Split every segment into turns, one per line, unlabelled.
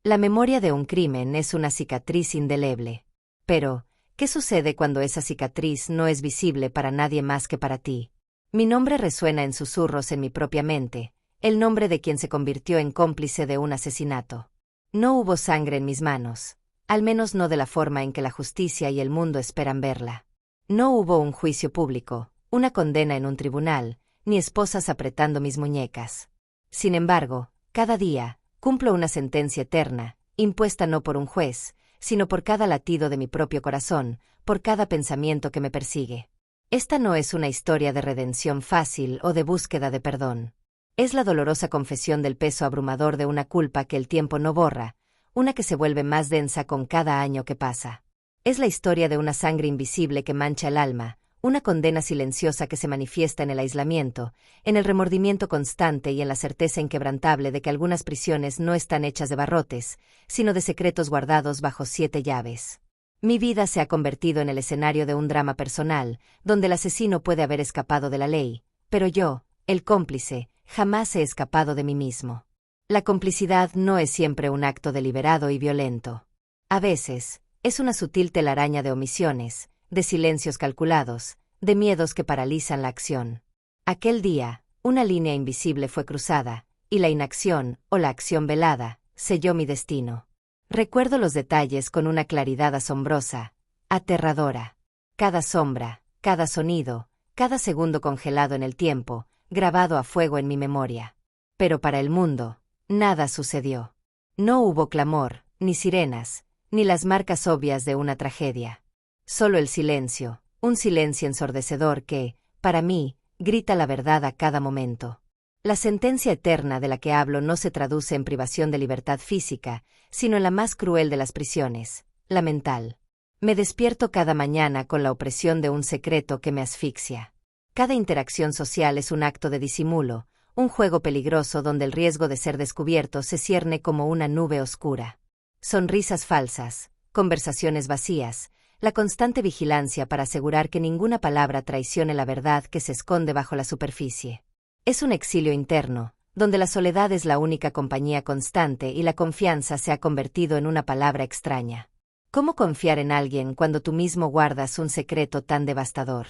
La memoria de un crimen es una cicatriz indeleble. Pero, ¿qué sucede cuando esa cicatriz no es visible para nadie más que para ti? Mi nombre resuena en susurros en mi propia mente, el nombre de quien se convirtió en cómplice de un asesinato. No hubo sangre en mis manos, al menos no de la forma en que la justicia y el mundo esperan verla. No hubo un juicio público, una condena en un tribunal, ni esposas apretando mis muñecas. Sin embargo, cada día, cumplo una sentencia eterna, impuesta no por un juez, sino por cada latido de mi propio corazón, por cada pensamiento que me persigue. Esta no es una historia de redención fácil o de búsqueda de perdón. Es la dolorosa confesión del peso abrumador de una culpa que el tiempo no borra, una que se vuelve más densa con cada año que pasa. Es la historia de una sangre invisible que mancha el alma, una condena silenciosa que se manifiesta en el aislamiento, en el remordimiento constante y en la certeza inquebrantable de que algunas prisiones no están hechas de barrotes, sino de secretos guardados bajo 7 llaves. Mi vida se ha convertido en el escenario de un drama personal, donde el asesino puede haber escapado de la ley, pero yo, el cómplice, jamás he escapado de mí mismo. La complicidad no es siempre un acto deliberado y violento. A veces, es una sutil telaraña de omisiones, de silencios calculados, de miedos que paralizan la acción. Aquel día, una línea invisible fue cruzada, y la inacción, o la acción velada, selló mi destino. Recuerdo los detalles con una claridad asombrosa, aterradora. Cada sombra, cada sonido, cada segundo congelado en el tiempo, grabado a fuego en mi memoria. Pero para el mundo, nada sucedió. No hubo clamor, ni sirenas, ni las marcas obvias de una tragedia. Solo el silencio, un silencio ensordecedor que, para mí, grita la verdad a cada momento. La sentencia eterna de la que hablo no se traduce en privación de libertad física, sino en la más cruel de las prisiones, la mental. Me despierto cada mañana con la opresión de un secreto que me asfixia. Cada interacción social es un acto de disimulo, un juego peligroso donde el riesgo de ser descubierto se cierne como una nube oscura. Sonrisas falsas, conversaciones vacías, la constante vigilancia para asegurar que ninguna palabra traicione la verdad que se esconde bajo la superficie. Es un exilio interno, donde la soledad es la única compañía constante y la confianza se ha convertido en una palabra extraña. ¿Cómo confiar en alguien cuando tú mismo guardas un secreto tan devastador?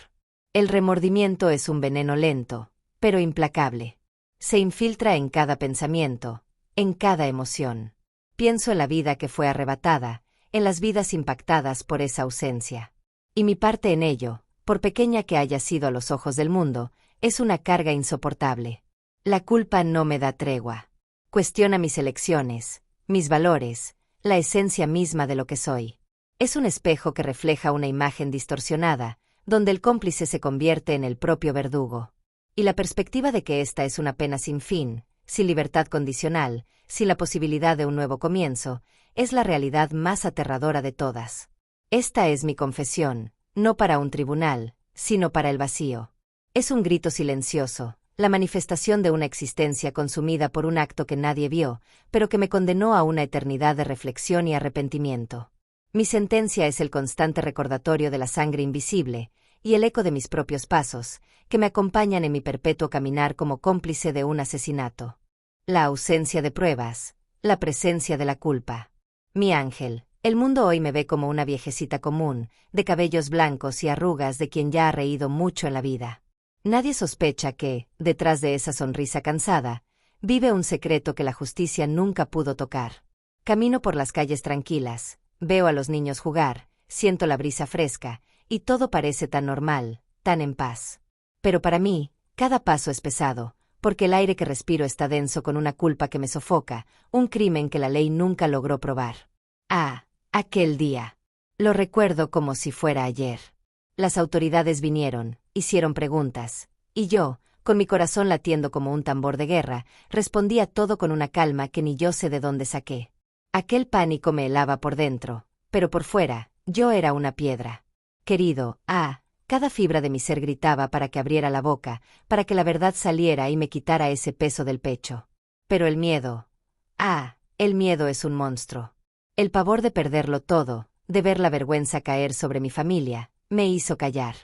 El remordimiento es un veneno lento, pero implacable. Se infiltra en cada pensamiento, en cada emoción. Pienso en la vida que fue arrebatada, en las vidas impactadas por esa ausencia. Y mi parte en ello, por pequeña que haya sido a los ojos del mundo, es una carga insoportable. La culpa no me da tregua. Cuestiona mis elecciones, mis valores, la esencia misma de lo que soy. Es un espejo que refleja una imagen distorsionada, donde el cómplice se convierte en el propio verdugo. Y la perspectiva de que esta es una pena sin fin, sin libertad condicional, sin la posibilidad de un nuevo comienzo, es la realidad más aterradora de todas. Esta es mi confesión, no para un tribunal, sino para el vacío. Es un grito silencioso, la manifestación de una existencia consumida por un acto que nadie vio, pero que me condenó a una eternidad de reflexión y arrepentimiento. Mi sentencia es el constante recordatorio de la sangre invisible, y el eco de mis propios pasos, que me acompañan en mi perpetuo caminar como cómplice de un asesinato. La ausencia de pruebas, la presencia de la culpa. Mi ángel, el mundo hoy me ve como una viejecita común, de cabellos blancos y arrugas de quien ya ha reído mucho en la vida. Nadie sospecha que, detrás de esa sonrisa cansada, vive un secreto que la justicia nunca pudo tocar. Camino por las calles tranquilas, veo a los niños jugar, siento la brisa fresca, y todo parece tan normal, tan en paz. Pero para mí, cada paso es pesado, porque el aire que respiro está denso con una culpa que me sofoca, un crimen que la ley nunca logró probar. Ah, aquel día. Lo recuerdo como si fuera ayer. Las autoridades vinieron, hicieron preguntas, y yo, con mi corazón latiendo como un tambor de guerra, respondía todo con una calma que ni yo sé de dónde saqué. Aquel pánico me helaba por dentro, pero por fuera, yo era una piedra. Querido, cada fibra de mi ser gritaba para que abriera la boca, para que la verdad saliera y me quitara ese peso del pecho. Pero el miedo, el miedo es un monstruo. El pavor de perderlo todo, de ver la vergüenza caer sobre mi familia, me hizo callar.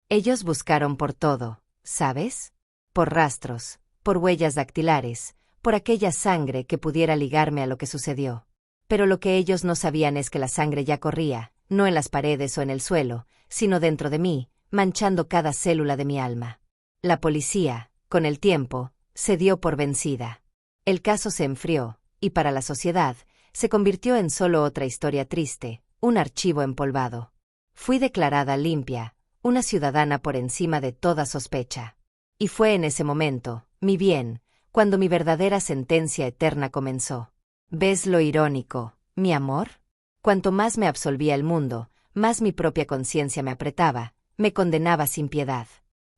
Ellos buscaron por todo, ¿sabes? Por rastros, por huellas dactilares, por aquella sangre que pudiera ligarme a lo que sucedió. Pero lo que ellos no sabían es que la sangre ya corría, no en las paredes o en el suelo, sino dentro de mí, manchando cada célula de mi alma. La policía, con el tiempo, se dio por vencida. El caso se enfrió, y para la sociedad, se convirtió en solo otra historia triste, un archivo empolvado. Fui declarada limpia, una ciudadana por encima de toda sospecha. Y fue en ese momento, mi bien, cuando mi verdadera sentencia eterna comenzó. ¿Ves lo irónico, mi amor? Cuanto más me absolvía el mundo, más mi propia conciencia me apretaba, me condenaba sin piedad.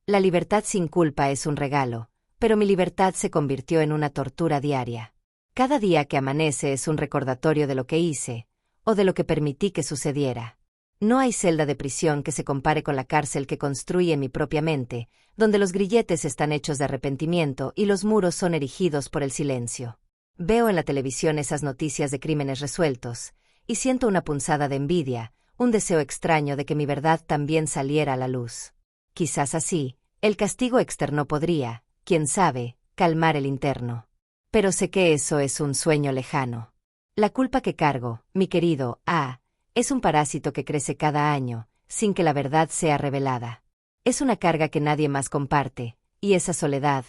La libertad sin culpa es un regalo, pero mi libertad se convirtió en una tortura diaria. Cada día que amanece es un recordatorio de lo que hice, o de lo que permití que sucediera. No hay celda de prisión que se compare con la cárcel que construí en mi propia mente, donde los grilletes están hechos de arrepentimiento y los muros son erigidos por el silencio. Veo en la televisión esas noticias de crímenes resueltos, y siento una punzada de envidia, un deseo extraño de que mi verdad también saliera a la luz. Quizás así, el castigo externo podría, quién sabe, calmar el interno. Pero sé que eso es un sueño lejano. La culpa que cargo, mi querido es un parásito que crece cada año, sin que la verdad sea revelada. Es una carga que nadie más comparte, y esa soledad,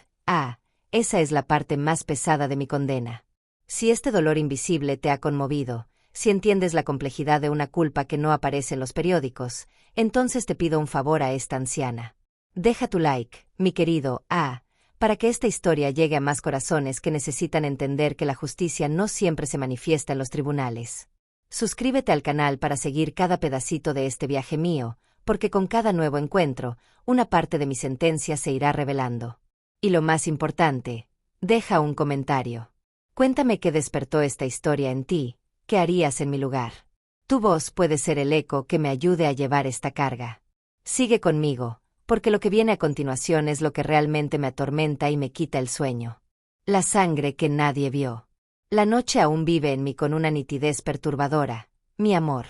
esa es la parte más pesada de mi condena. Si este dolor invisible te ha conmovido, si entiendes la complejidad de una culpa que no aparece en los periódicos, entonces te pido un favor a esta anciana. Deja tu like, mi querido para que esta historia llegue a más corazones que necesitan entender que la justicia no siempre se manifiesta en los tribunales. Suscríbete al canal para seguir cada pedacito de este viaje mío, porque con cada nuevo encuentro, una parte de mi sentencia se irá revelando. Y lo más importante, deja un comentario. Cuéntame qué despertó esta historia en ti, qué harías en mi lugar. Tu voz puede ser el eco que me ayude a llevar esta carga. Sigue conmigo, porque lo que viene a continuación es lo que realmente me atormenta y me quita el sueño. La sangre que nadie vio. La noche aún vive en mí con una nitidez perturbadora, mi amor.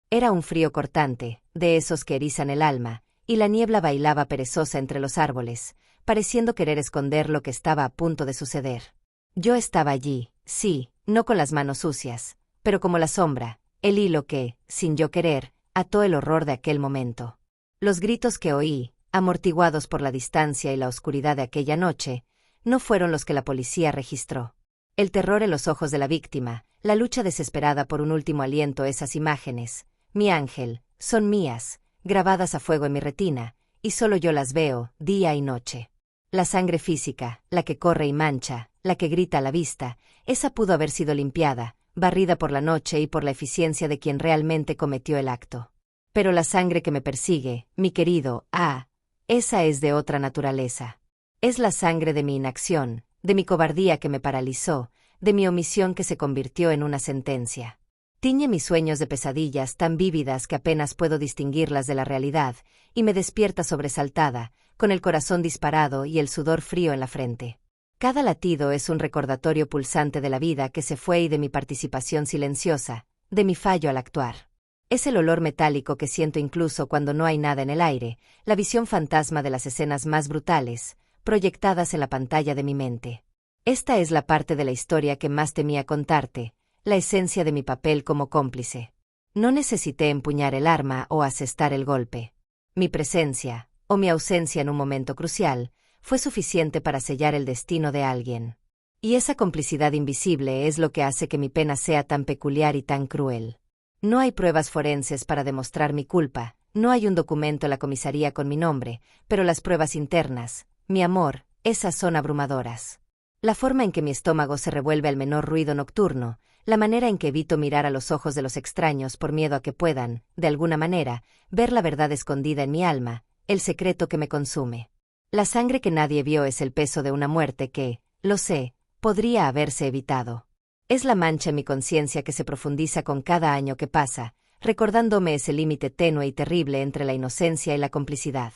Era un frío cortante, de esos que erizan el alma, y la niebla bailaba perezosa entre los árboles, pareciendo querer esconder lo que estaba a punto de suceder. Yo estaba allí, sí, no con las manos sucias, pero como la sombra, el hilo que, sin yo querer, ató el horror de aquel momento. Los gritos que oí, amortiguados por la distancia y la oscuridad de aquella noche, no fueron los que la policía registró. El terror en los ojos de la víctima, la lucha desesperada por un último aliento, esas imágenes, mi ángel, son mías, grabadas a fuego en mi retina, y solo yo las veo, día y noche. La sangre física, la que corre y mancha, la que grita a la vista, esa pudo haber sido limpiada, barrida por la noche y por la eficiencia de quien realmente cometió el acto. Pero la sangre que me persigue, mi querido, esa es de otra naturaleza. Es la sangre de mi inacción, de mi cobardía que me paralizó, de mi omisión que se convirtió en una sentencia. Tiñe mis sueños de pesadillas tan vívidas que apenas puedo distinguirlas de la realidad, y me despierta sobresaltada, con el corazón disparado y el sudor frío en la frente. Cada latido es un recordatorio pulsante de la vida que se fue y de mi participación silenciosa, de mi fallo al actuar. Es el olor metálico que siento incluso cuando no hay nada en el aire, la visión fantasma de las escenas más brutales, proyectadas en la pantalla de mi mente. Esta es la parte de la historia que más temía contarte, la esencia de mi papel como cómplice. No necesité empuñar el arma o asestar el golpe. Mi presencia, o mi ausencia en un momento crucial, fue suficiente para sellar el destino de alguien. Y esa complicidad invisible es lo que hace que mi pena sea tan peculiar y tan cruel. No hay pruebas forenses para demostrar mi culpa, no hay un documento en la comisaría con mi nombre, pero las pruebas internas, mi amor, esas son abrumadoras. La forma en que mi estómago se revuelve al menor ruido nocturno, la manera en que evito mirar a los ojos de los extraños por miedo a que puedan, de alguna manera, ver la verdad escondida en mi alma, el secreto que me consume. La sangre que nadie vio es el peso de una muerte que, lo sé, podría haberse evitado. Es la mancha en mi conciencia que se profundiza con cada año que pasa, recordándome ese límite tenue y terrible entre la inocencia y la complicidad.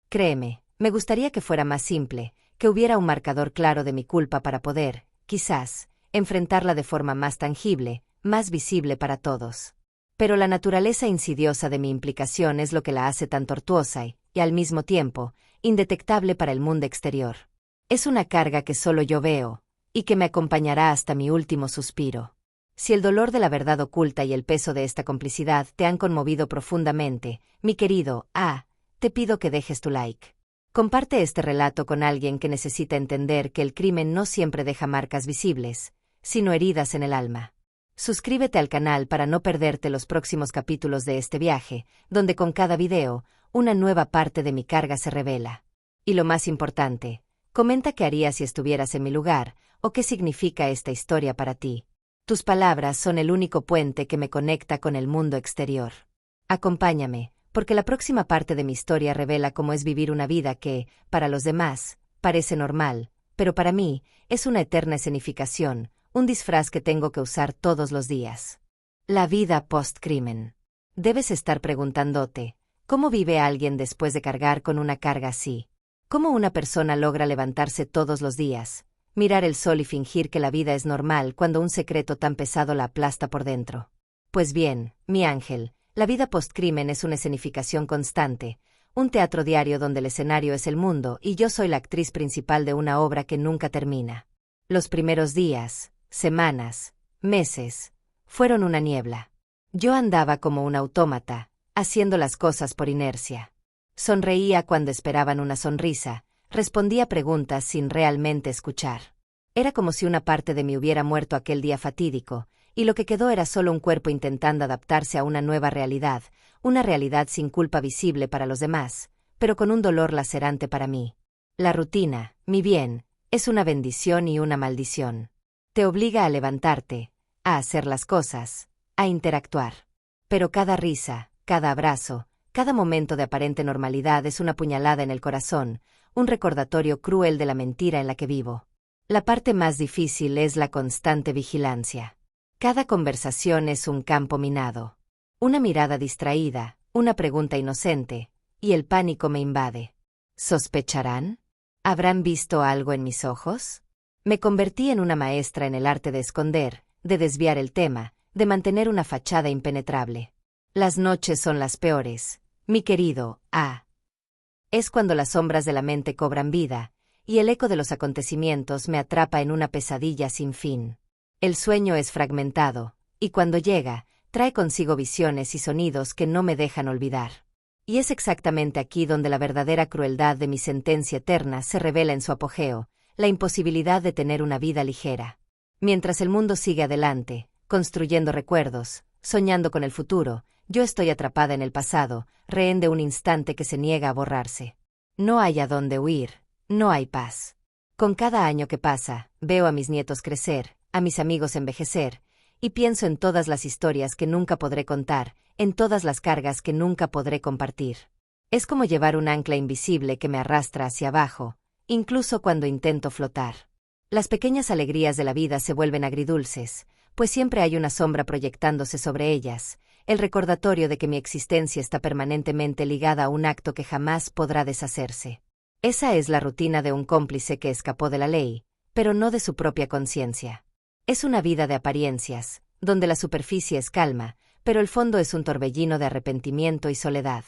Créeme, me gustaría que fuera más simple, que hubiera un marcador claro de mi culpa para poder, quizás, enfrentarla de forma más tangible, más visible para todos. Pero la naturaleza insidiosa de mi implicación es lo que la hace tan tortuosa y, al mismo tiempo, indetectable para el mundo exterior. Es una carga que solo yo veo, y que me acompañará hasta mi último suspiro. Si el dolor de la verdad oculta y el peso de esta complicidad te han conmovido profundamente, mi querido te pido que dejes tu like. Comparte este relato con alguien que necesita entender que el crimen no siempre deja marcas visibles, sino heridas en el alma. Suscríbete al canal para no perderte los próximos capítulos de este viaje, donde con cada video, una nueva parte de mi carga se revela. Y lo más importante, comenta qué harías si estuvieras en mi lugar, o qué significa esta historia para ti. Tus palabras son el único puente que me conecta con el mundo exterior. Acompáñame, porque la próxima parte de mi historia revela cómo es vivir una vida que, para los demás, parece normal, pero para mí, es una eterna escenificación, un disfraz que tengo que usar todos los días. La vida post-crimen. Debes estar preguntándote, ¿cómo vive alguien después de cargar con una carga así? ¿Cómo una persona logra levantarse todos los días, mirar el sol y fingir que la vida es normal cuando un secreto tan pesado la aplasta por dentro? Pues bien, mi ángel, la vida post-crimen es una escenificación constante, un teatro diario donde el escenario es el mundo y yo soy la actriz principal de una obra que nunca termina. Los primeros días, semanas, meses, fueron una niebla. Yo andaba como un autómata, haciendo las cosas por inercia. Sonreía cuando esperaban una sonrisa, respondía preguntas sin realmente escuchar. Era como si una parte de mí hubiera muerto aquel día fatídico, y lo que quedó era solo un cuerpo intentando adaptarse a una nueva realidad, una realidad sin culpa visible para los demás, pero con un dolor lacerante para mí. La rutina, mi bien, es una bendición y una maldición. Te obliga a levantarte, a hacer las cosas, a interactuar. Pero cada risa, cada abrazo, cada momento de aparente normalidad es una puñalada en el corazón, un recordatorio cruel de la mentira en la que vivo. La parte más difícil es la constante vigilancia. Cada conversación es un campo minado. Una mirada distraída, una pregunta inocente, y el pánico me invade. ¿Sospecharán? ¿Habrán visto algo en mis ojos? Me convertí en una maestra en el arte de esconder, de desviar el tema, de mantener una fachada impenetrable. Las noches son las peores, mi querido Es cuando las sombras de la mente cobran vida, y el eco de los acontecimientos me atrapa en una pesadilla sin fin. El sueño es fragmentado, y cuando llega, trae consigo visiones y sonidos que no me dejan olvidar. Y es exactamente aquí donde la verdadera crueldad de mi sentencia eterna se revela en su apogeo, la imposibilidad de tener una vida ligera. Mientras el mundo sigue adelante, construyendo recuerdos, soñando con el futuro, yo estoy atrapada en el pasado, rehén de un instante que se niega a borrarse. No hay a dónde huir, no hay paz. Con cada año que pasa, veo a mis nietos crecer, a mis amigos envejecer, y pienso en todas las historias que nunca podré contar, en todas las cargas que nunca podré compartir. Es como llevar un ancla invisible que me arrastra hacia abajo, incluso cuando intento flotar. Las pequeñas alegrías de la vida se vuelven agridulces, pues siempre hay una sombra proyectándose sobre ellas, el recordatorio de que mi existencia está permanentemente ligada a un acto que jamás podrá deshacerse. Esa es la rutina de un cómplice que escapó de la ley, pero no de su propia conciencia. Es una vida de apariencias, donde la superficie es calma, pero el fondo es un torbellino de arrepentimiento y soledad.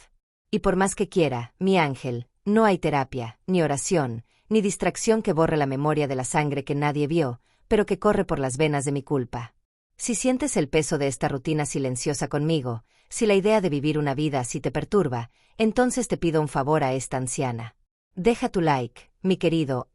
Y por más que quiera, mi ángel, no hay terapia, ni oración, ni distracción que borre la memoria de la sangre que nadie vio, pero que corre por las venas de mi culpa. Si sientes el peso de esta rutina silenciosa conmigo, si la idea de vivir una vida así te perturba, entonces te pido un favor a esta anciana. Deja tu like, mi querido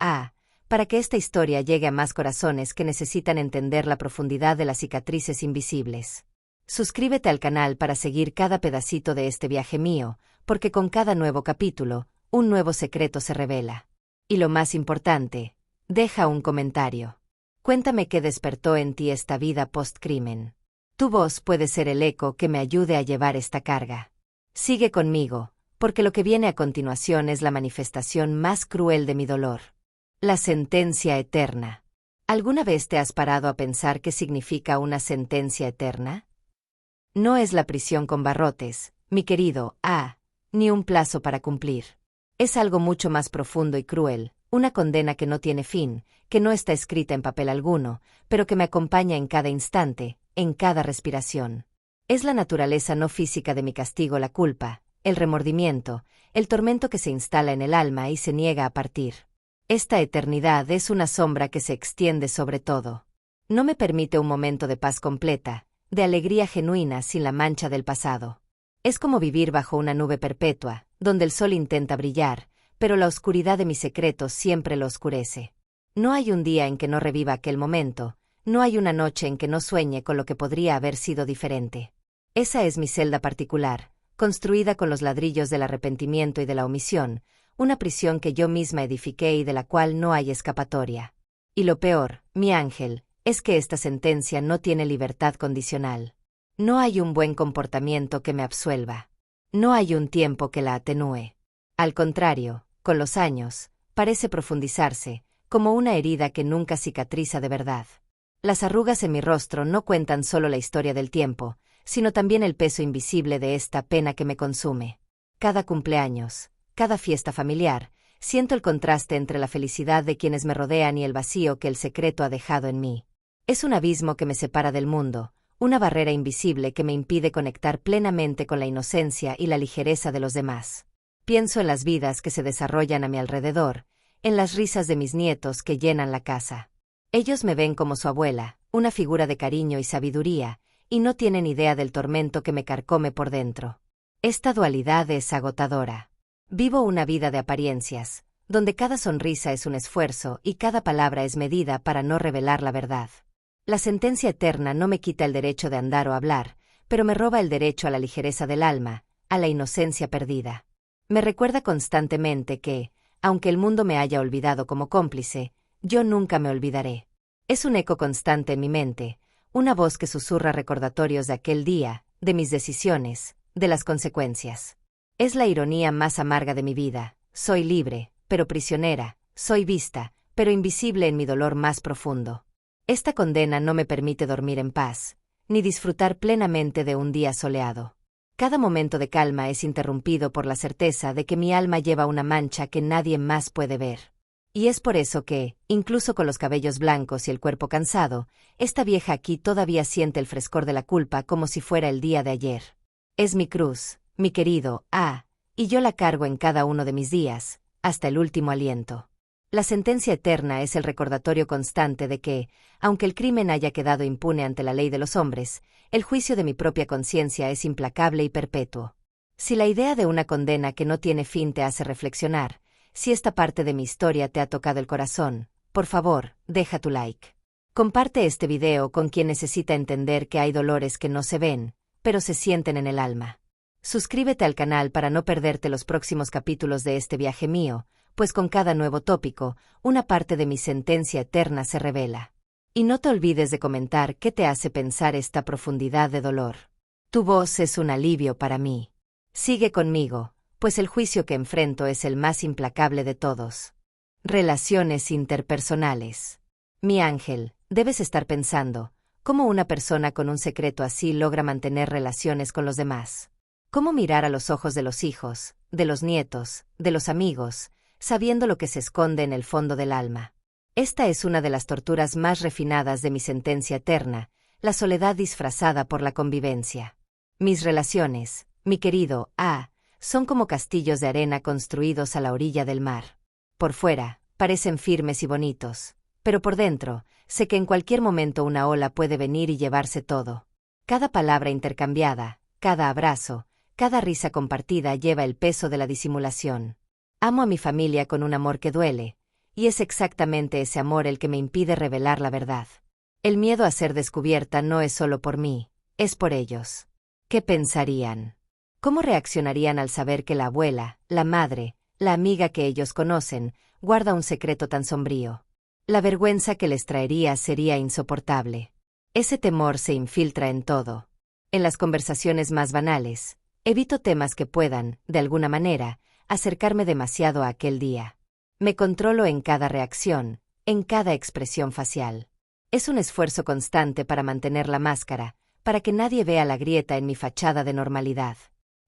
para que esta historia llegue a más corazones que necesitan entender la profundidad de las cicatrices invisibles. Suscríbete al canal para seguir cada pedacito de este viaje mío, porque con cada nuevo capítulo, un nuevo secreto se revela. Y lo más importante, deja un comentario. Cuéntame qué despertó en ti esta vida post-crimen. Tu voz puede ser el eco que me ayude a llevar esta carga. Sigue conmigo, porque lo que viene a continuación es la manifestación más cruel de mi dolor. La sentencia eterna. ¿Alguna vez te has parado a pensar qué significa una sentencia eterna? No es la prisión con barrotes, mi querido ni un plazo para cumplir. Es algo mucho más profundo y cruel, una condena que no tiene fin, que no está escrita en papel alguno, pero que me acompaña en cada instante, en cada respiración. Es la naturaleza no física de mi castigo, la culpa, el remordimiento, el tormento que se instala en el alma y se niega a partir. Esta eternidad es una sombra que se extiende sobre todo. No me permite un momento de paz completa, de alegría genuina sin la mancha del pasado. Es como vivir bajo una nube perpetua, donde el sol intenta brillar, pero la oscuridad de mis secretos siempre lo oscurece. No hay un día en que no reviva aquel momento, no hay una noche en que no sueñe con lo que podría haber sido diferente. Esa es mi celda particular, construida con los ladrillos del arrepentimiento y de la omisión, una prisión que yo misma edifiqué y de la cual no hay escapatoria. Y lo peor, mi ángel, es que esta sentencia no tiene libertad condicional. No hay un buen comportamiento que me absuelva. No hay un tiempo que la atenúe. Al contrario, con los años, parece profundizarse, como una herida que nunca cicatriza de verdad. Las arrugas en mi rostro no cuentan solo la historia del tiempo, sino también el peso invisible de esta pena que me consume. Cada cumpleaños, cada fiesta familiar, siento el contraste entre la felicidad de quienes me rodean y el vacío que el secreto ha dejado en mí. Es un abismo que me separa del mundo, una barrera invisible que me impide conectar plenamente con la inocencia y la ligereza de los demás. Pienso en las vidas que se desarrollan a mi alrededor, en las risas de mis nietos que llenan la casa. Ellos me ven como su abuela, una figura de cariño y sabiduría, y no tienen idea del tormento que me carcome por dentro. Esta dualidad es agotadora. Vivo una vida de apariencias, donde cada sonrisa es un esfuerzo y cada palabra es medida para no revelar la verdad. La sentencia eterna no me quita el derecho de andar o hablar, pero me roba el derecho a la ligereza del alma, a la inocencia perdida. Me recuerda constantemente que, aunque el mundo me haya olvidado como cómplice, yo nunca me olvidaré. Es un eco constante en mi mente, una voz que susurra recordatorios de aquel día, de mis decisiones, de las consecuencias. Es la ironía más amarga de mi vida. Soy libre, pero prisionera, soy vista, pero invisible en mi dolor más profundo. Esta condena no me permite dormir en paz, ni disfrutar plenamente de un día soleado. Cada momento de calma es interrumpido por la certeza de que mi alma lleva una mancha que nadie más puede ver. Y es por eso que, incluso con los cabellos blancos y el cuerpo cansado, esta vieja aquí todavía siente el frescor de la culpa como si fuera el día de ayer. Es mi cruz, mi querido, y yo la cargo en cada uno de mis días, hasta el último aliento. La sentencia eterna es el recordatorio constante de que, aunque el crimen haya quedado impune ante la ley de los hombres, el juicio de mi propia conciencia es implacable y perpetuo. Si la idea de una condena que no tiene fin te hace reflexionar, si esta parte de mi historia te ha tocado el corazón, por favor, deja tu like. Comparte este video con quien necesita entender que hay dolores que no se ven, pero se sienten en el alma. Suscríbete al canal para no perderte los próximos capítulos de este viaje mío, pues con cada nuevo tópico, una parte de mi sentencia eterna se revela. Y no te olvides de comentar qué te hace pensar esta profundidad de dolor. Tu voz es un alivio para mí. Sigue conmigo, pues el juicio que enfrento es el más implacable de todos. Relaciones interpersonales. Mi ángel, debes estar pensando, ¿cómo una persona con un secreto así logra mantener relaciones con los demás? ¿Cómo mirar a los ojos de los hijos, de los nietos, de los amigos, sabiendo lo que se esconde en el fondo del alma? Esta es una de las torturas más refinadas de mi sentencia eterna, la soledad disfrazada por la convivencia. Mis relaciones, mi querido, son como castillos de arena construidos a la orilla del mar. Por fuera, parecen firmes y bonitos, pero por dentro, sé que en cualquier momento una ola puede venir y llevarse todo. Cada palabra intercambiada, cada abrazo, cada risa compartida lleva el peso de la disimulación. Amo a mi familia con un amor que duele, y es exactamente ese amor el que me impide revelar la verdad. El miedo a ser descubierta no es solo por mí, es por ellos. ¿Qué pensarían? ¿Cómo reaccionarían al saber que la abuela, la madre, la amiga que ellos conocen, guarda un secreto tan sombrío? La vergüenza que les traería sería insoportable. Ese temor se infiltra en todo. En las conversaciones más banales, evito temas que puedan, de alguna manera, acercarme demasiado a aquel día. Me controlo en cada reacción, en cada expresión facial. Es un esfuerzo constante para mantener la máscara, para que nadie vea la grieta en mi fachada de normalidad.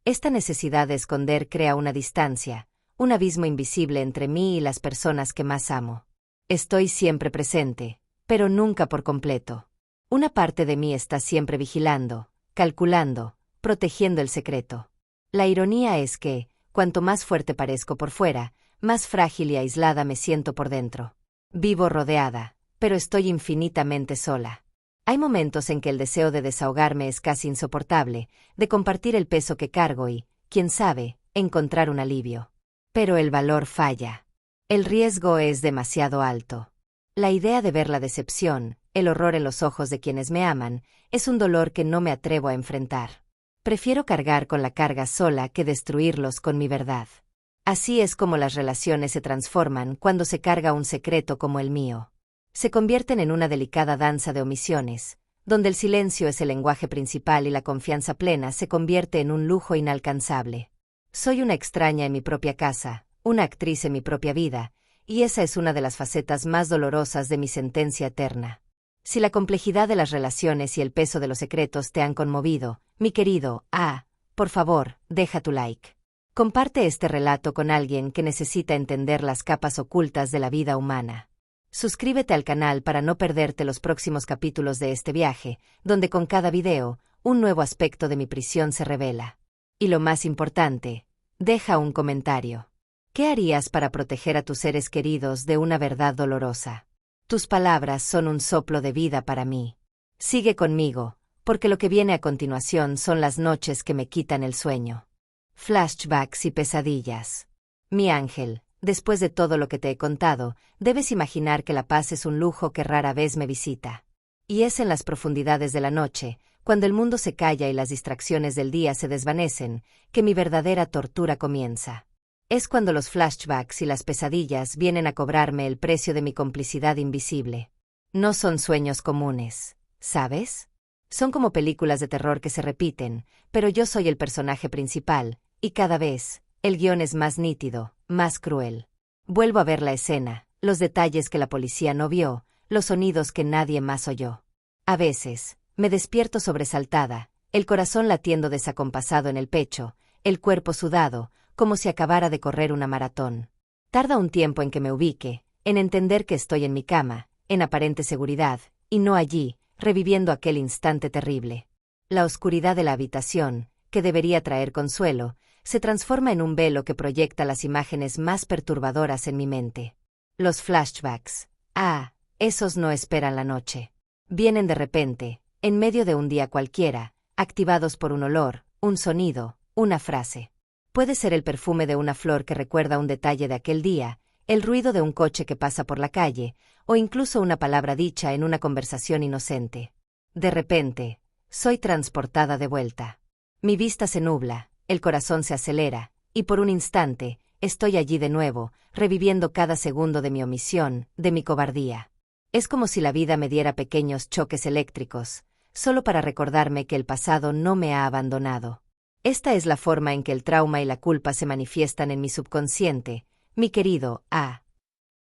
Esta necesidad de esconder crea una distancia, un abismo invisible entre mí y las personas que más amo. Estoy siempre presente, pero nunca por completo. Una parte de mí está siempre vigilando, calculando, protegiendo el secreto. La ironía es que, cuanto más fuerte parezco por fuera, más frágil y aislada me siento por dentro. Vivo rodeada, pero estoy infinitamente sola. Hay momentos en que el deseo de desahogarme es casi insoportable, de compartir el peso que cargo y, quién sabe, encontrar un alivio. Pero el valor falla. El riesgo es demasiado alto. La idea de ver la decepción, el horror en los ojos de quienes me aman, es un dolor que no me atrevo a enfrentar. Prefiero cargar con la carga sola que destruirlos con mi verdad. Así es como las relaciones se transforman cuando se carga un secreto como el mío. Se convierten en una delicada danza de omisiones, donde el silencio es el lenguaje principal y la confianza plena se convierte en un lujo inalcanzable. Soy una extraña en mi propia casa, una actriz en mi propia vida, y esa es una de las facetas más dolorosas de mi sentencia eterna. Si la complejidad de las relaciones y el peso de los secretos te han conmovido, mi querido, por favor, deja tu like. Comparte este relato con alguien que necesita entender las capas ocultas de la vida humana. Suscríbete al canal para no perderte los próximos capítulos de este viaje, donde con cada video, un nuevo aspecto de mi prisión se revela. Y lo más importante, deja un comentario. ¿Qué harías para proteger a tus seres queridos de una verdad dolorosa? Tus palabras son un soplo de vida para mí. Sigue conmigo, porque lo que viene a continuación son las noches que me quitan el sueño. Flashbacks y pesadillas. Mi ángel, después de todo lo que te he contado, debes imaginar que la paz es un lujo que rara vez me visita. Y es en las profundidades de la noche, cuando el mundo se calla y las distracciones del día se desvanecen, que mi verdadera tortura comienza. Es cuando los flashbacks y las pesadillas vienen a cobrarme el precio de mi complicidad invisible. No son sueños comunes, ¿sabes? Son como películas de terror que se repiten, pero yo soy el personaje principal, y cada vez, el guión es más nítido, más cruel. Vuelvo a ver la escena, los detalles que la policía no vio, los sonidos que nadie más oyó. A veces, me despierto sobresaltada, el corazón latiendo desacompasado en el pecho, el cuerpo sudado, como si acabara de correr una maratón. Tarda un tiempo en que me ubique, en entender que estoy en mi cama, en aparente seguridad, y no allí, reviviendo aquel instante terrible. La oscuridad de la habitación, que debería traer consuelo, se transforma en un velo que proyecta las imágenes más perturbadoras en mi mente. Los flashbacks. Esos no esperan la noche. Vienen de repente, en medio de un día cualquiera, activados por un olor, un sonido, una frase. Puede ser el perfume de una flor que recuerda un detalle de aquel día, el ruido de un coche que pasa por la calle, o incluso una palabra dicha en una conversación inocente. De repente, soy transportada de vuelta. Mi vista se nubla, el corazón se acelera, y por un instante, estoy allí de nuevo, reviviendo cada segundo de mi omisión, de mi cobardía. Es como si la vida me diera pequeños choques eléctricos, solo para recordarme que el pasado no me ha abandonado. Esta es la forma en que el trauma y la culpa se manifiestan en mi subconsciente, mi querido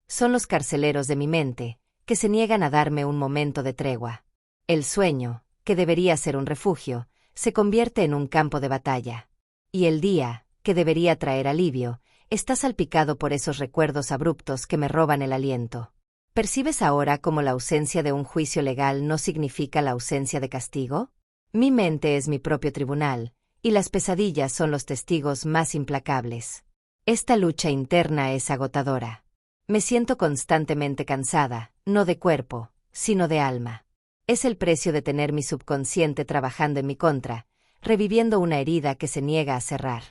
Son los carceleros de mi mente, que se niegan a darme un momento de tregua. El sueño, que debería ser un refugio, se convierte en un campo de batalla. Y el día, que debería traer alivio, está salpicado por esos recuerdos abruptos que me roban el aliento. ¿Percibes ahora cómo la ausencia de un juicio legal no significa la ausencia de castigo? Mi mente es mi propio tribunal, y las pesadillas son los testigos más implacables. Esta lucha interna es agotadora. Me siento constantemente cansada, no de cuerpo, sino de alma. Es el precio de tener mi subconsciente trabajando en mi contra, reviviendo una herida que se niega a cerrar.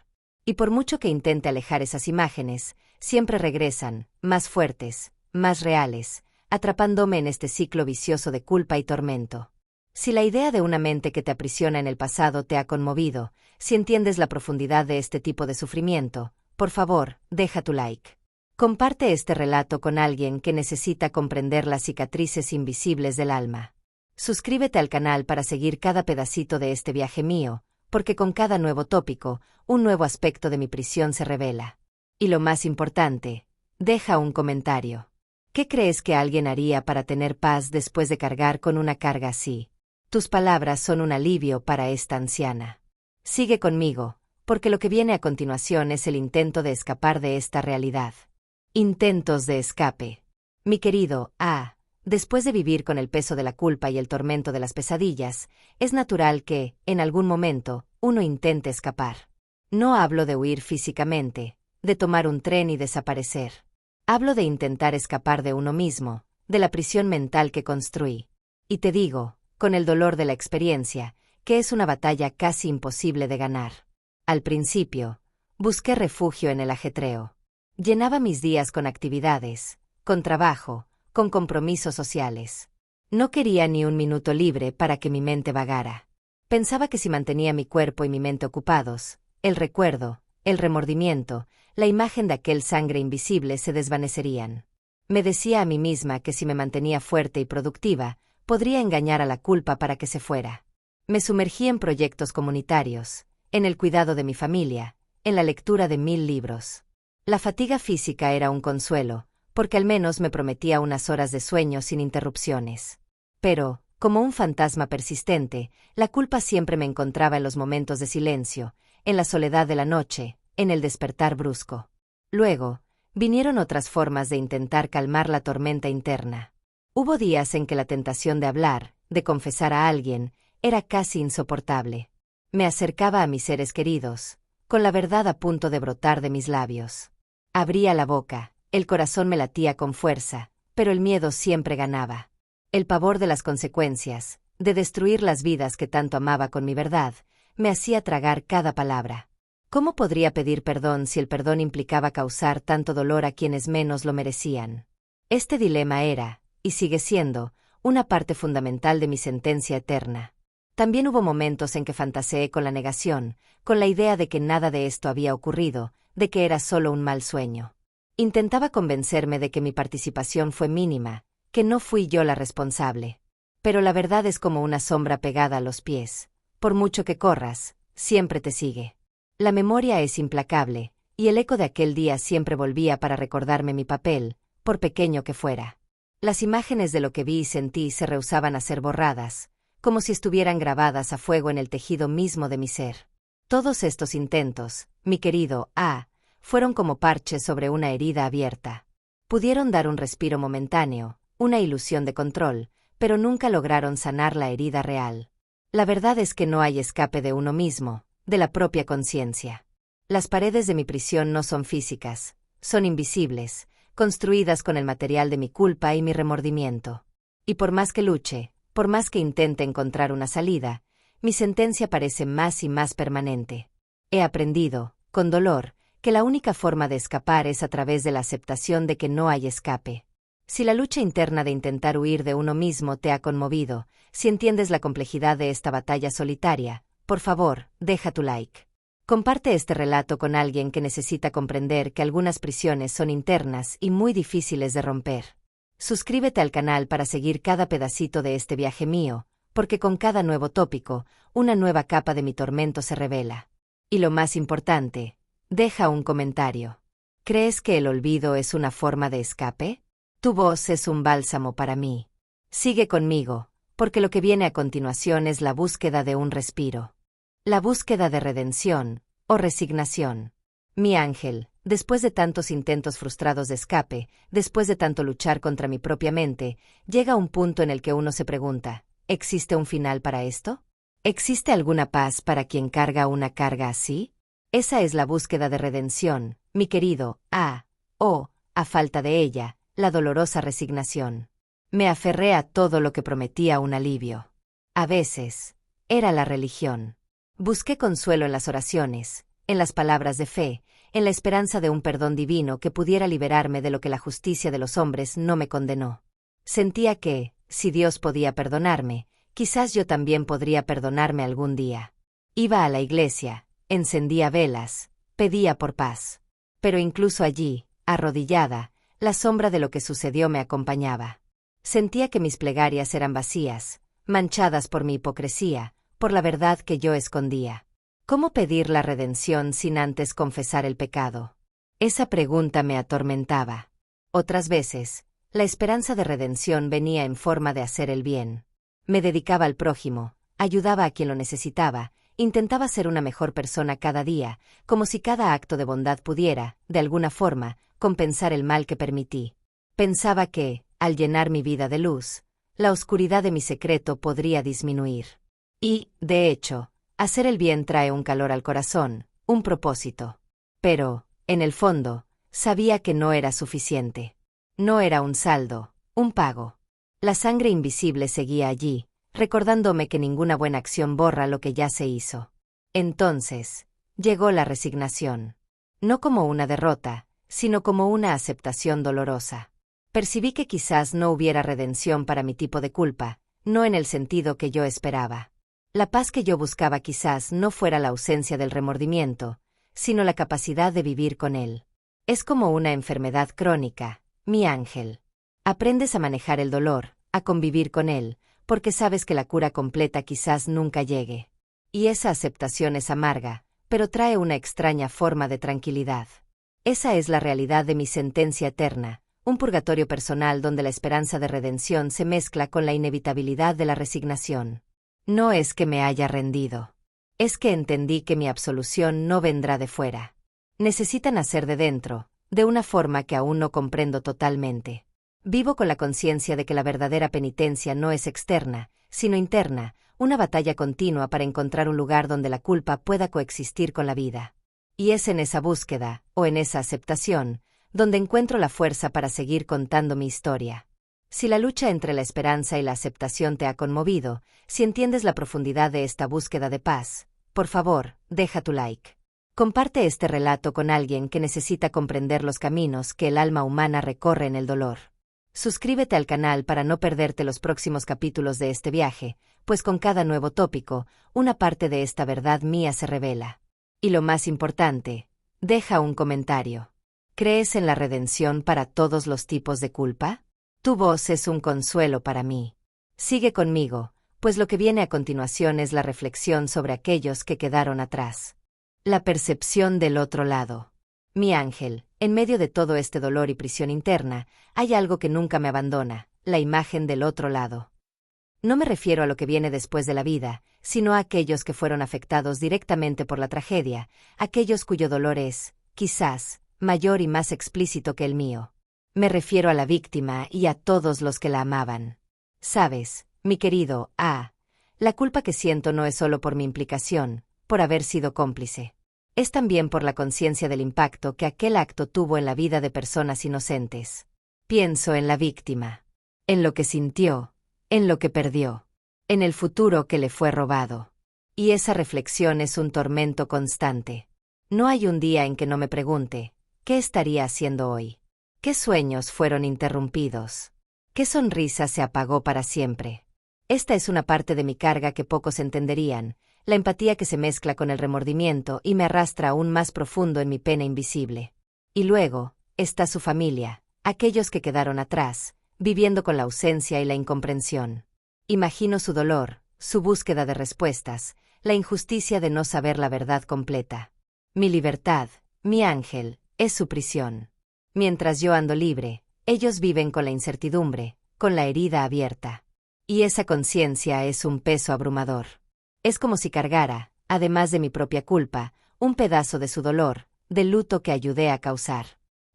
Y por mucho que intente alejar esas imágenes, siempre regresan, más fuertes, más reales, atrapándome en este ciclo vicioso de culpa y tormento. Si la idea de una mente que te aprisiona en el pasado te ha conmovido, si entiendes la profundidad de este tipo de sufrimiento, por favor, deja tu like. Comparte este relato con alguien que necesita comprender las cicatrices invisibles del alma. Suscríbete al canal para seguir cada pedacito de este viaje mío, porque con cada nuevo tópico, un nuevo aspecto de mi prisión se revela. Y lo más importante, deja un comentario. ¿Qué crees que alguien haría para tener paz después de cargar con una carga así? Tus palabras son un alivio para esta anciana. Sigue conmigo, porque lo que viene a continuación es el intento de escapar de esta realidad. Intentos de escape. Mi querido después de vivir con el peso de la culpa y el tormento de las pesadillas, es natural que, en algún momento, uno intente escapar. No hablo de huir físicamente, de tomar un tren y desaparecer. Hablo de intentar escapar de uno mismo, de la prisión mental que construí. Y te digo, con el dolor de la experiencia, que es una batalla casi imposible de ganar. Al principio, busqué refugio en el ajetreo. Llenaba mis días con actividades, con trabajo, con compromisos sociales. No quería ni un minuto libre para que mi mente vagara. Pensaba que si mantenía mi cuerpo y mi mente ocupados, el recuerdo, el remordimiento, la imagen de aquel sangre invisible se desvanecerían. Me decía a mí misma que si me mantenía fuerte y productiva, podría engañar a la culpa para que se fuera. Me sumergí en proyectos comunitarios, en el cuidado de mi familia, en la lectura de 1000 libros. La fatiga física era un consuelo, porque al menos me prometía unas horas de sueño sin interrupciones. Pero, como un fantasma persistente, la culpa siempre me encontraba en los momentos de silencio, en la soledad de la noche, en el despertar brusco. Luego, vinieron otras formas de intentar calmar la tormenta interna. Hubo días en que la tentación de hablar, de confesar a alguien, era casi insoportable. Me acercaba a mis seres queridos, con la verdad a punto de brotar de mis labios. Abría la boca, el corazón me latía con fuerza, pero el miedo siempre ganaba. El pavor de las consecuencias, de destruir las vidas que tanto amaba con mi verdad, me hacía tragar cada palabra. ¿Cómo podría pedir perdón si el perdón implicaba causar tanto dolor a quienes menos lo merecían? Este dilema era, y sigue siendo, una parte fundamental de mi sentencia eterna. También hubo momentos en que fantaseé con la negación, con la idea de que nada de esto había ocurrido, de que era solo un mal sueño. Intentaba convencerme de que mi participación fue mínima, que no fui yo la responsable. Pero la verdad es como una sombra pegada a los pies. Por mucho que corras, siempre te sigue. La memoria es implacable, y el eco de aquel día siempre volvía para recordarme mi papel, por pequeño que fuera. Las imágenes de lo que vi y sentí se rehusaban a ser borradas, como si estuvieran grabadas a fuego en el tejido mismo de mi ser. Todos estos intentos, mi querido A, fueron como parches sobre una herida abierta. Pudieron dar un respiro momentáneo, una ilusión de control, pero nunca lograron sanar la herida real. La verdad es que no hay escape de uno mismo, de la propia conciencia. Las paredes de mi prisión no son físicas, son invisibles, construidas con el material de mi culpa y mi remordimiento. Y por más que luche, por más que intente encontrar una salida, mi sentencia parece más y más permanente. He aprendido, con dolor, que la única forma de escapar es a través de la aceptación de que no hay escape. Si la lucha interna de intentar huir de uno mismo te ha conmovido, si entiendes la complejidad de esta batalla solitaria, por favor, deja tu like. Comparte este relato con alguien que necesita comprender que algunas prisiones son internas y muy difíciles de romper. Suscríbete al canal para seguir cada pedacito de este viaje mío, porque con cada nuevo tópico, una nueva capa de mi tormento se revela. Y lo más importante, deja un comentario. ¿Crees que el olvido es una forma de escape? Tu voz es un bálsamo para mí. Sigue conmigo, porque lo que viene a continuación es la búsqueda de un respiro. La búsqueda de redención, o resignación. Mi ángel, después de tantos intentos frustrados de escape, después de tanto luchar contra mi propia mente, llega un punto en el que uno se pregunta, ¿existe un final para esto? ¿Existe alguna paz para quien carga una carga así? Esa es la búsqueda de redención, mi querido A, o, a falta de ella, la dolorosa resignación. Me aferré a todo lo que prometía un alivio. A veces, era la religión. Busqué consuelo en las oraciones, en las palabras de fe, en la esperanza de un perdón divino que pudiera liberarme de lo que la justicia de los hombres no me condenó. Sentía que, si Dios podía perdonarme, quizás yo también podría perdonarme algún día. Iba a la iglesia, encendía velas, pedía por paz. Pero incluso allí, arrodillada, la sombra de lo que sucedió me acompañaba. Sentía que mis plegarias eran vacías, manchadas por mi hipocresía, por la verdad que yo escondía. ¿Cómo pedir la redención sin antes confesar el pecado? Esa pregunta me atormentaba. Otras veces, la esperanza de redención venía en forma de hacer el bien. Me dedicaba al prójimo, ayudaba a quien lo necesitaba, intentaba ser una mejor persona cada día, como si cada acto de bondad pudiera, de alguna forma, compensar el mal que permití. Pensaba que, al llenar mi vida de luz, la oscuridad de mi secreto podría disminuir. Y, de hecho, hacer el bien trae un calor al corazón, un propósito. Pero, en el fondo, sabía que no era suficiente. No era un saldo, Un pago. La sangre invisible seguía allí, recordándome que ninguna buena acción borra lo que ya se hizo. Entonces, llegó la resignación. No como una derrota, sino como una aceptación dolorosa. Percibí que quizás no hubiera redención para mi tipo de culpa, no en el sentido que yo esperaba. La paz que yo buscaba quizás no fuera la ausencia del remordimiento, sino la capacidad de vivir con él. Es como una enfermedad crónica, mi ángel. Aprendes a manejar el dolor, a convivir con él, porque sabes que la cura completa quizás nunca llegue. Y esa aceptación es amarga, pero trae una extraña forma de tranquilidad. Esa es la realidad de mi sentencia eterna, un purgatorio personal donde la esperanza de redención se mezcla con la inevitabilidad de la resignación. No es que me haya rendido. Es que entendí que mi absolución no vendrá de fuera. Necesita nacer de dentro, de una forma que aún no comprendo totalmente. Vivo con la conciencia de que la verdadera penitencia no es externa, sino interna, una batalla continua para encontrar un lugar donde la culpa pueda coexistir con la vida. Y es en esa búsqueda, o en esa aceptación, donde encuentro la fuerza para seguir contando mi historia. Si la lucha entre la esperanza y la aceptación te ha conmovido, si entiendes la profundidad de esta búsqueda de paz, por favor, deja tu like. Comparte este relato con alguien que necesita comprender los caminos que el alma humana recorre en el dolor. Suscríbete al canal para no perderte los próximos capítulos de este viaje, pues con cada nuevo tópico, una parte de esta verdad mía se revela. Y lo más importante, deja un comentario. ¿Crees en la redención para todos los tipos de culpa? Tu voz es un consuelo para mí. Sigue conmigo, pues lo que viene a continuación es la reflexión sobre aquellos que quedaron atrás. La percepción del otro lado. Mi ángel, en medio de todo este dolor y prisión interna, hay algo que nunca me abandona, la imagen del otro lado. No me refiero a lo que viene después de la vida, sino a aquellos que fueron afectados directamente por la tragedia, aquellos cuyo dolor es, quizás, mayor y más explícito que el mío. Me refiero a la víctima y a todos los que la amaban. Sabes, mi querido la culpa que siento no es solo por mi implicación, por haber sido cómplice. Es también por la conciencia del impacto que aquel acto tuvo en la vida de personas inocentes. Pienso en la víctima, en lo que sintió, en lo que perdió, en el futuro que le fue robado. Y esa reflexión es un tormento constante. No hay un día en que no me pregunte, ¿qué estaría haciendo hoy? ¿Qué sueños fueron interrumpidos? ¿Qué sonrisa se apagó para siempre? Esta es una parte de mi carga que pocos entenderían, la empatía que se mezcla con el remordimiento y me arrastra aún más profundo en mi pena invisible. Y luego, está su familia, aquellos que quedaron atrás, viviendo con la ausencia y la incomprensión. Imagino su dolor, su búsqueda de respuestas, la injusticia de no saber la verdad completa. Mi libertad, mi ángel, es su prisión. Mientras yo ando libre, ellos viven con la incertidumbre, con la herida abierta. Y esa conciencia es un peso abrumador. Es como si cargara, además de mi propia culpa, un pedazo de su dolor, del luto que ayudé a causar.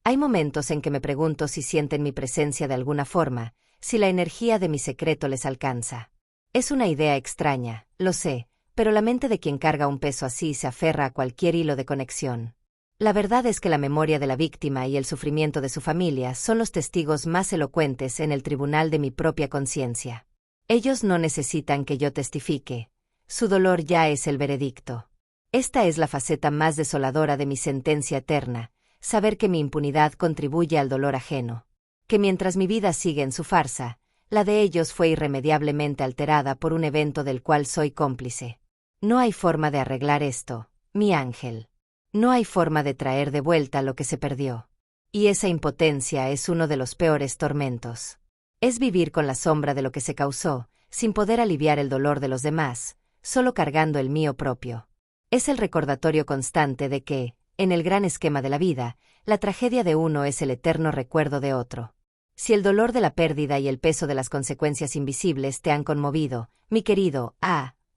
Hay momentos en que me pregunto si sienten mi presencia de alguna forma, si la energía de mi secreto les alcanza. Es una idea extraña, lo sé, pero la mente de quien carga un peso así se aferra a cualquier hilo de conexión. La verdad es que la memoria de la víctima y el sufrimiento de su familia son los testigos más elocuentes en el tribunal de mi propia conciencia. Ellos no necesitan que yo testifique. Su dolor ya es el veredicto. Esta es la faceta más desoladora de mi sentencia eterna, saber que mi impunidad contribuye al dolor ajeno. Que mientras mi vida sigue en su farsa, la de ellos fue irremediablemente alterada por un evento del cual soy cómplice. No hay forma de arreglar esto, mi ángel. No hay forma de traer de vuelta lo que se perdió. Y esa impotencia es uno de los peores tormentos. Es vivir con la sombra de lo que se causó, sin poder aliviar el dolor de los demás, solo cargando el mío propio. Es el recordatorio constante de que, en el gran esquema de la vida, la tragedia de uno es el eterno recuerdo de otro. Si el dolor de la pérdida y el peso de las consecuencias invisibles te han conmovido, mi querido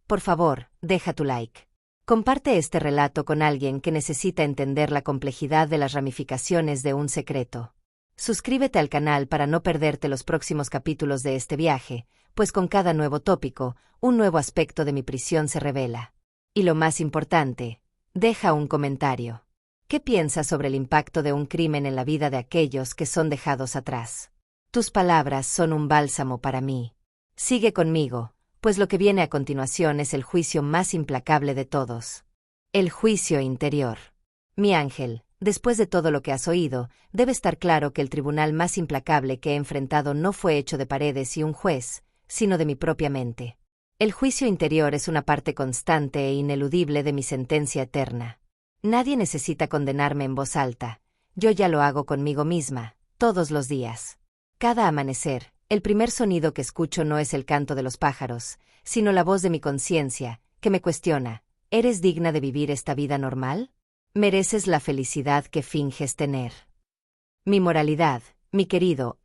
por favor, deja tu like. Comparte este relato con alguien que necesita entender la complejidad de las ramificaciones de un secreto. Suscríbete al canal para no perderte los próximos capítulos de este viaje, pues con cada nuevo tópico, un nuevo aspecto de mi prisión se revela. Y lo más importante, deja un comentario. ¿Qué piensas sobre el impacto de un crimen en la vida de aquellos que son dejados atrás? Tus palabras son un bálsamo para mí. Sigue conmigo, pues lo que viene a continuación es el juicio más implacable de todos. El juicio interior. Mi ángel, después de todo lo que has oído, debe estar claro que el tribunal más implacable que he enfrentado no fue hecho de paredes y un juez, sino de mi propia mente. El juicio interior es una parte constante e ineludible de mi sentencia eterna. Nadie necesita condenarme en voz alta. Yo ya lo hago conmigo misma, todos los días. Cada amanecer, el primer sonido que escucho no es el canto de los pájaros, sino la voz de mi conciencia, que me cuestiona: ¿eres digna de vivir esta vida normal? ¿Mereces la felicidad que finges tener? Mi moralidad, mi querido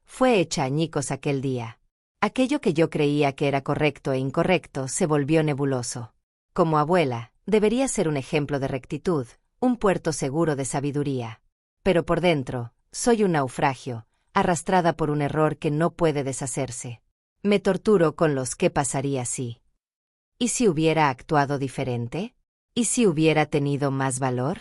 fue hecha añicos aquel día. Aquello que yo creía que era correcto e incorrecto se volvió nebuloso. Como abuela, debería ser un ejemplo de rectitud, un puerto seguro de sabiduría. Pero por dentro, soy un naufragio, arrastrada por un error que no puede deshacerse. Me torturo con los ¿qué pasaría si? ¿Y si hubiera actuado diferente? ¿Y si hubiera tenido más valor?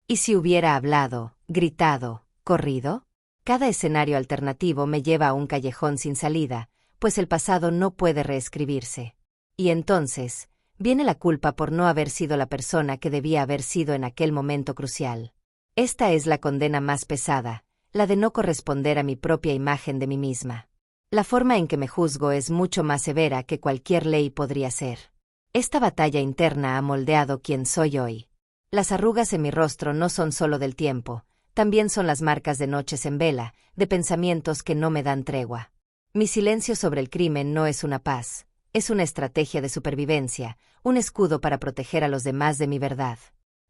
¿Y si hubiera hablado, gritado, corrido? Cada escenario alternativo me lleva a un callejón sin salida, pues el pasado no puede reescribirse. Y entonces, viene la culpa por no haber sido la persona que debía haber sido en aquel momento crucial. Esta es la condena más pesada, la de no corresponder a mi propia imagen de mí misma. La forma en que me juzgo es mucho más severa que cualquier ley podría ser. Esta batalla interna ha moldeado quién soy hoy. Las arrugas en mi rostro no son solo del tiempo, también son las marcas de noches en vela, de pensamientos que no me dan tregua. Mi silencio sobre el crimen no es una paz, es una estrategia de supervivencia, un escudo para proteger a los demás de mi verdad.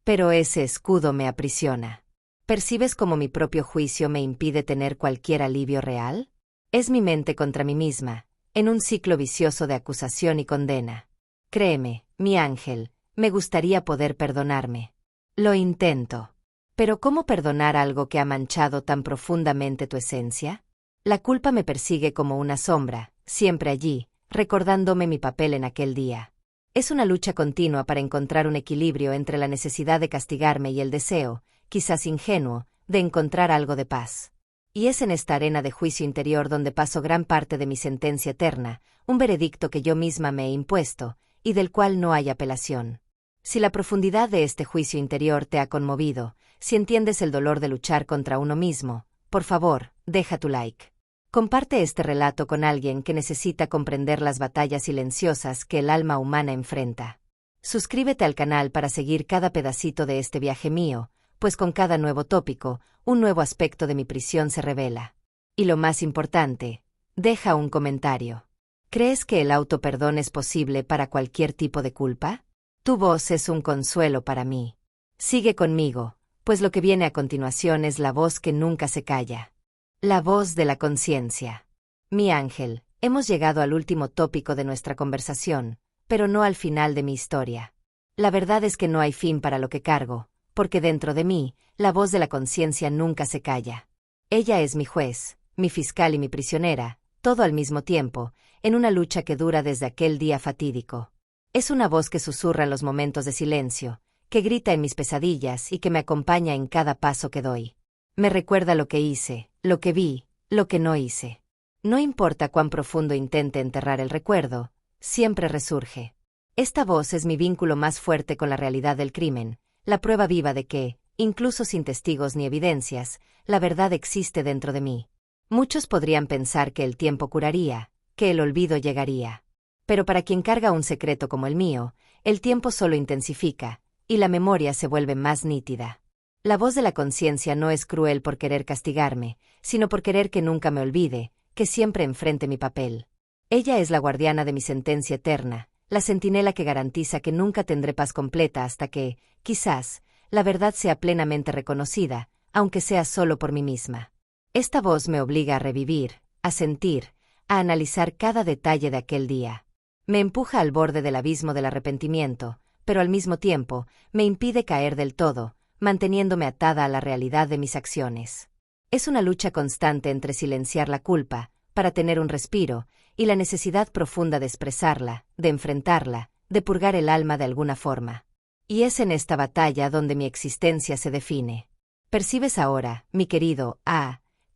Pero ese escudo me aprisiona. ¿Percibes cómo mi propio juicio me impide tener cualquier alivio real? Es mi mente contra mí misma, en un ciclo vicioso de acusación y condena. Créeme, mi ángel, me gustaría poder perdonarme. Lo intento. Pero ¿cómo perdonar algo que ha manchado tan profundamente tu esencia? La culpa me persigue como una sombra, siempre allí, recordándome mi papel en aquel día. Es una lucha continua para encontrar un equilibrio entre la necesidad de castigarme y el deseo, quizás ingenuo, de encontrar algo de paz. Y es en esta arena de juicio interior donde paso gran parte de mi sentencia eterna, un veredicto que yo misma me he impuesto, y del cual no hay apelación. Si la profundidad de este juicio interior te ha conmovido, si entiendes el dolor de luchar contra uno mismo, por favor, deja tu like. Comparte este relato con alguien que necesita comprender las batallas silenciosas que el alma humana enfrenta. Suscríbete al canal para seguir cada pedacito de este viaje mío, pues con cada nuevo tópico, un nuevo aspecto de mi prisión se revela. Y lo más importante, deja un comentario. ¿Crees que el autoperdón es posible para cualquier tipo de culpa? Tu voz es un consuelo para mí. Sigue conmigo, pues lo que viene a continuación es la voz que nunca se calla. La voz de la conciencia. Mi ángel, hemos llegado al último tópico de nuestra conversación, pero no al final de mi historia. La verdad es que no hay fin para lo que cargo, porque dentro de mí, la voz de la conciencia nunca se calla. Ella es mi juez, mi fiscal y mi prisionera, todo al mismo tiempo, en una lucha que dura desde aquel día fatídico. Es una voz que susurra en los momentos de silencio, que grita en mis pesadillas y que me acompaña en cada paso que doy. Me recuerda lo que hice, lo que vi, lo que no hice. No importa cuán profundo intente enterrar el recuerdo, siempre resurge. Esta voz es mi vínculo más fuerte con la realidad del crimen, la prueba viva de que, incluso sin testigos ni evidencias, la verdad existe dentro de mí. Muchos podrían pensar que el tiempo curaría, que el olvido llegaría. Pero para quien carga un secreto como el mío, el tiempo solo intensifica, y la memoria se vuelve más nítida. La voz de la conciencia no es cruel por querer castigarme, sino por querer que nunca me olvide, que siempre enfrente mi papel. Ella es la guardiana de mi sentencia eterna, la centinela que garantiza que nunca tendré paz completa hasta que, quizás, la verdad sea plenamente reconocida, aunque sea solo por mí misma. Esta voz me obliga a revivir, a sentir, a analizar cada detalle de aquel día. Me empuja al borde del abismo del arrepentimiento, pero al mismo tiempo, me impide caer del todo, manteniéndome atada a la realidad de mis acciones. Es una lucha constante entre silenciar la culpa, para tener un respiro, y la necesidad profunda de expresarla, de enfrentarla, de purgar el alma de alguna forma. Y es en esta batalla donde mi existencia se define. ¿Percibes ahora, mi querido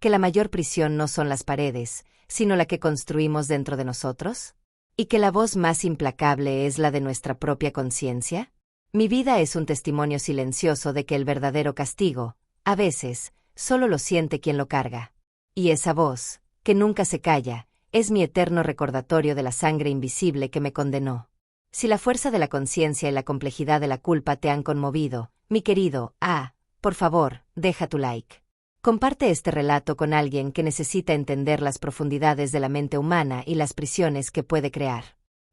¿Que la mayor prisión no son las paredes, sino la que construimos dentro de nosotros? ¿Y que la voz más implacable es la de nuestra propia conciencia? Mi vida es un testimonio silencioso de que el verdadero castigo, a veces, solo lo siente quien lo carga. Y esa voz, que nunca se calla, es mi eterno recordatorio de la sangre invisible que me condenó. Si la fuerza de la conciencia y la complejidad de la culpa te han conmovido, mi querido, por favor, deja tu like. Comparte este relato con alguien que necesita entender las profundidades de la mente humana y las prisiones que puede crear.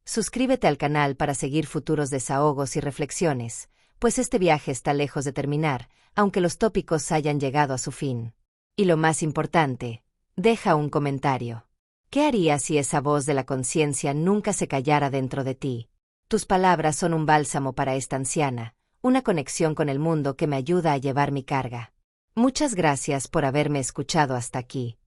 Suscríbete al canal para seguir futuros desahogos y reflexiones, pues este viaje está lejos de terminar, aunque los tópicos hayan llegado a su fin. Y lo más importante, deja un comentario. ¿Qué harías si esa voz de la conciencia nunca se callara dentro de ti? Tus palabras son un bálsamo para esta anciana, una conexión con el mundo que me ayuda a llevar mi carga. Muchas gracias por haberme escuchado hasta aquí.